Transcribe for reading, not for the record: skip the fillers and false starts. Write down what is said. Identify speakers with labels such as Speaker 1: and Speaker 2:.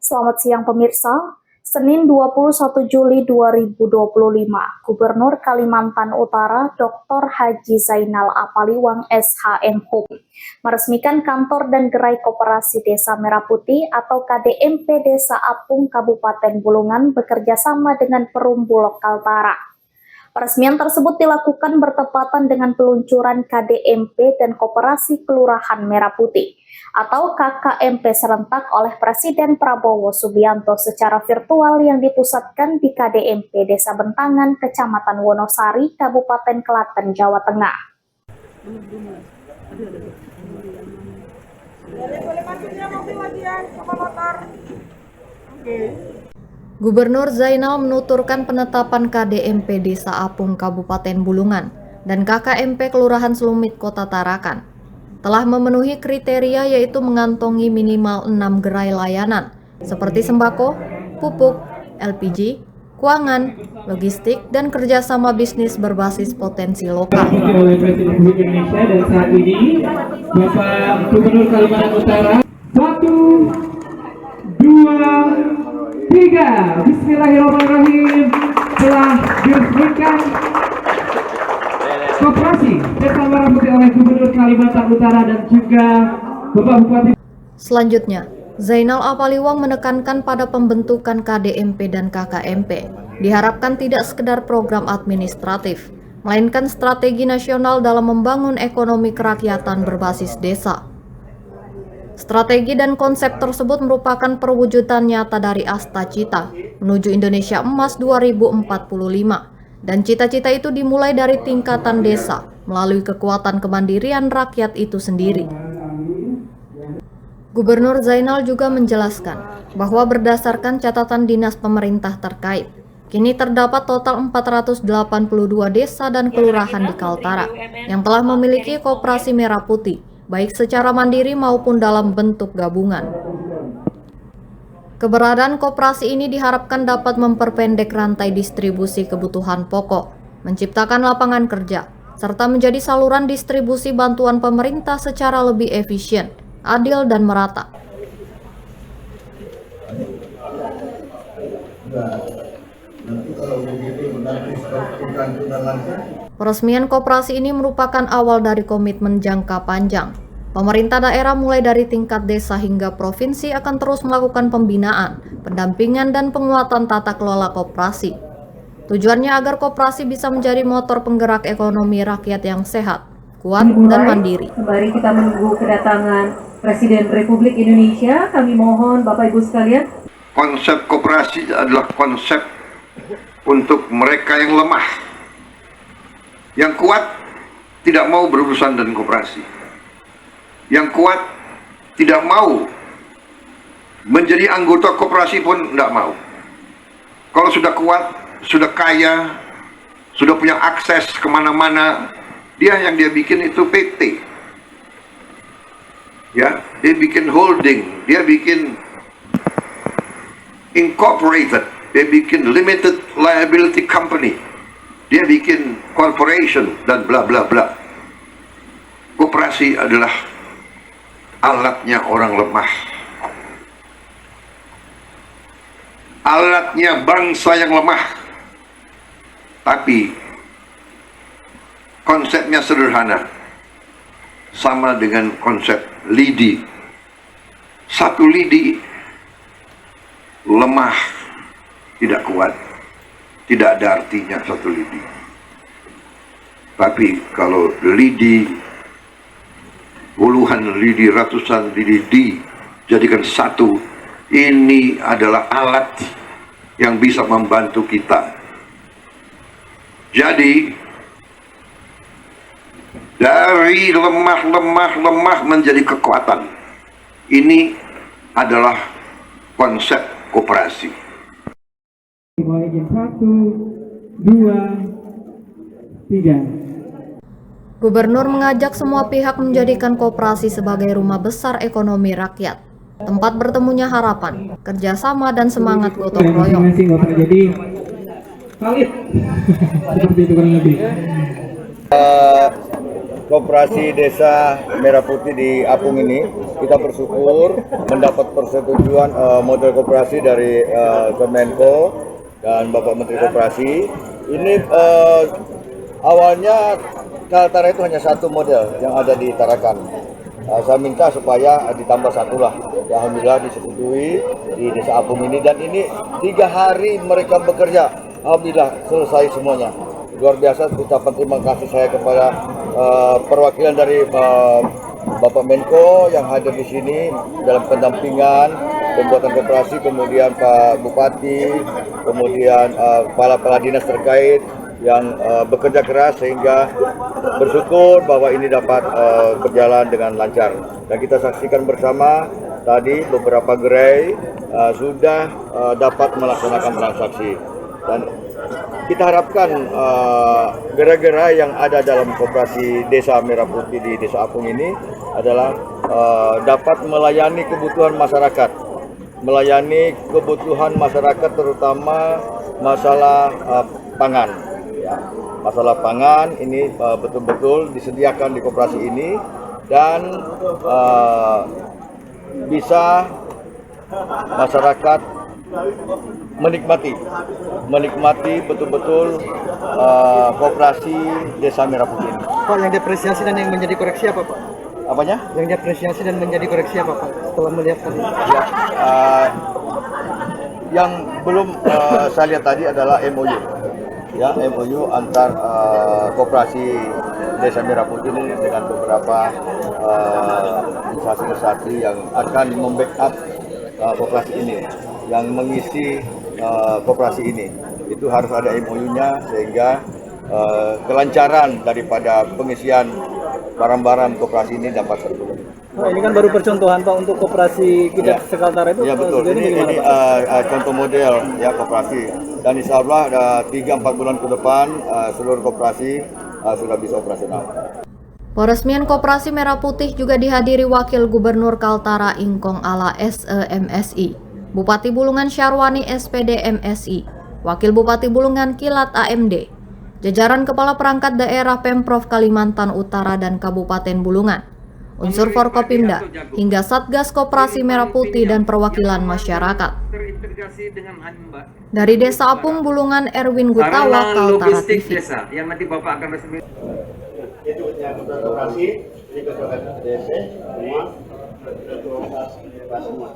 Speaker 1: Selamat siang pemirsa. Senin 21 Juli 2025, Gubernur Kalimantan Utara Dr. Haji Zainal Apaliwang SHMHum meresmikan kantor dan gerai Koperasi Desa Merah Putih atau KDMP Desa Apung Kabupaten Bulungan bekerja sama dengan Perum Bulog Kaltara. Peresmian tersebut dilakukan bertepatan dengan peluncuran KDMP dan Koperasi Kelurahan Merah Putih atau KKMP serentak oleh Presiden Prabowo Subianto secara virtual yang dipusatkan di KDMP Desa Bentangan, Kecamatan Wonosari, Kabupaten Klaten, Jawa Tengah.
Speaker 2: Gubernur Zainal menuturkan penetapan KDMP Desa Apung Kabupaten Bulungan dan KKMP Kelurahan Selumit Kota Tarakan telah memenuhi kriteria, yaitu mengantongi minimal 6 gerai layanan seperti sembako, pupuk, LPG, keuangan, logistik, dan kerjasama bisnis berbasis potensi lokal.
Speaker 3: Oleh Presiden Republik Indonesia dan saat ini Bapak Gubernur Kalimantan Utara 1, 2, 3, Bismillahirrahmanirrahim, telah diresmikan Koperasi Desa Merah Putih oleh Gubernur Kalimantan Utara dan juga Bapak Bupati.
Speaker 2: Selanjutnya, Zainal Apaliwang menekankan pada pembentukan KDMP dan KKMP diharapkan tidak sekedar program administratif, melainkan strategi nasional dalam membangun ekonomi kerakyatan berbasis desa. Strategi dan konsep tersebut merupakan perwujudan nyata dari Asta Cita menuju Indonesia Emas 2045, dan cita-cita itu dimulai dari tingkatan desa melalui kekuatan kemandirian rakyat itu sendiri. Gubernur Zainal juga menjelaskan bahwa berdasarkan catatan dinas pemerintah terkait, kini terdapat total 482 desa dan kelurahan di Kaltara yang telah memiliki Koperasi Merah Putih, baik secara mandiri maupun dalam bentuk gabungan. Keberadaan koperasi ini diharapkan dapat memperpendek rantai distribusi kebutuhan pokok, menciptakan lapangan kerja, serta menjadi saluran distribusi bantuan pemerintah secara lebih efisien, adil, dan merata. Peresmian koperasi ini merupakan awal dari komitmen jangka panjang. Pemerintah daerah mulai dari tingkat desa hingga provinsi akan terus melakukan pembinaan, pendampingan, dan penguatan tata kelola koperasi. Tujuannya agar koperasi bisa menjadi motor penggerak ekonomi rakyat yang sehat, kuat, dan mandiri.
Speaker 4: Sembari kita menunggu kedatangan Presiden Republik Indonesia, kami mohon Bapak Ibu sekalian.
Speaker 5: Konsep koperasi adalah konsep untuk mereka yang lemah. Yang kuat tidak mau berurusan dengan koperasi. Yang kuat tidak mau menjadi anggota koperasi pun tidak mau. Kalau sudah kuat, sudah kaya, sudah punya akses kemana-mana, dia bikin itu PT. Ya, dia bikin holding, dia bikin incorporated, dia bikin limited liability company, dia bikin corporation, dan bla bla bla. Koperasi adalah alatnya orang lemah, alatnya bangsa yang lemah. Tapi konsepnya sederhana, sama dengan konsep lidi. Satu lidi lemah, tidak kuat, tidak ada artinya satu lidi. Tapi kalau lidi, puluhan lidi, ratusan lidi jadikan satu, ini adalah alat yang bisa membantu kita. Jadi dari lemah menjadi kekuatan. Ini adalah konsep koperasi.
Speaker 3: 1, 2, 3.
Speaker 2: Gubernur mengajak semua pihak menjadikan koperasi sebagai rumah besar ekonomi rakyat, tempat bertemunya harapan, kerjasama, dan semangat gotong royong.
Speaker 3: Jadi valid seperti itu kurang lebih.
Speaker 6: Koperasi Desa Merah Putih di Apung ini, kita bersyukur mendapat persetujuan model koperasi dari Kemenko dan Bapak Menteri Koperasi. Ini awalnya Kaltara itu hanya satu model yang ada di Tarakan. Saya minta supaya ditambah satu lah. Alhamdulillah disetujui di Desa Apung ini, dan ini 3 hari mereka bekerja. Alhamdulillah selesai semuanya. Luar biasa, ucapan terima kasih saya kepada perwakilan dari Bapak Menko yang hadir di sini dalam pendampingan pembuatan koperasi, kemudian Pak Bupati, kemudian kepala dinas terkait yang bekerja keras sehingga bersyukur bahwa ini dapat berjalan dengan lancar. Dan kita saksikan bersama tadi beberapa gerai sudah dapat melaksanakan transaksi. Dan kita harapkan gerai-gerai yang ada dalam koperasi Desa Merah Putih di Desa Apung ini adalah dapat melayani kebutuhan masyarakat, terutama masalah pangan. Ya, masalah pangan ini betul-betul disediakan di koperasi ini, dan bisa masyarakat menikmati betul-betul koperasi Desa Merah Putih ini.
Speaker 7: Pak, yang diapresiasi dan yang menjadi koreksi apa, Pak?
Speaker 6: Apanya?
Speaker 7: Yang diapresiasi dan menjadi koreksi apa, Pak? Setelah melihat tadi.
Speaker 6: Ya, yang belum saya lihat tadi adalah MOU. Ya, MOU antar koperasi Desa Merah Putih ini dengan beberapa instansi-instansi yang akan membackup koperasi ini, yang mengisi koperasi ini. Itu harus ada MOU-nya sehingga kelancaran daripada pengisian barang-barang koperasi ini dapat terpenuhi.
Speaker 7: Pak, ini kan baru percontohan, Pak, untuk koperasi kita Kaltara itu.
Speaker 6: Ya betul, ini contoh model ya koperasi, dan insya Allah 3-4 bulan ke depan seluruh koperasi sudah bisa operasional.
Speaker 2: Peresmian Koperasi Merah Putih juga dihadiri Wakil Gubernur Kaltara Ingkong Ala SEMSI, Bupati Bulungan Syarwani SPD MSI, Wakil Bupati Bulungan Kilat AMD, jajaran Kepala Perangkat Daerah Pemprov Kalimantan Utara dan Kabupaten Bulungan, unsur Forkopimda, hingga Satgas Koperasi Merah Putih dan perwakilan masyarakat. Dari Desa Apung, Bulungan, Erwin Gutawa, Kaltara TV.
Speaker 3: Desa yang nanti Bapak akan resmi.
Speaker 6: Itu yang koperasi, ini koperasi desa, semua,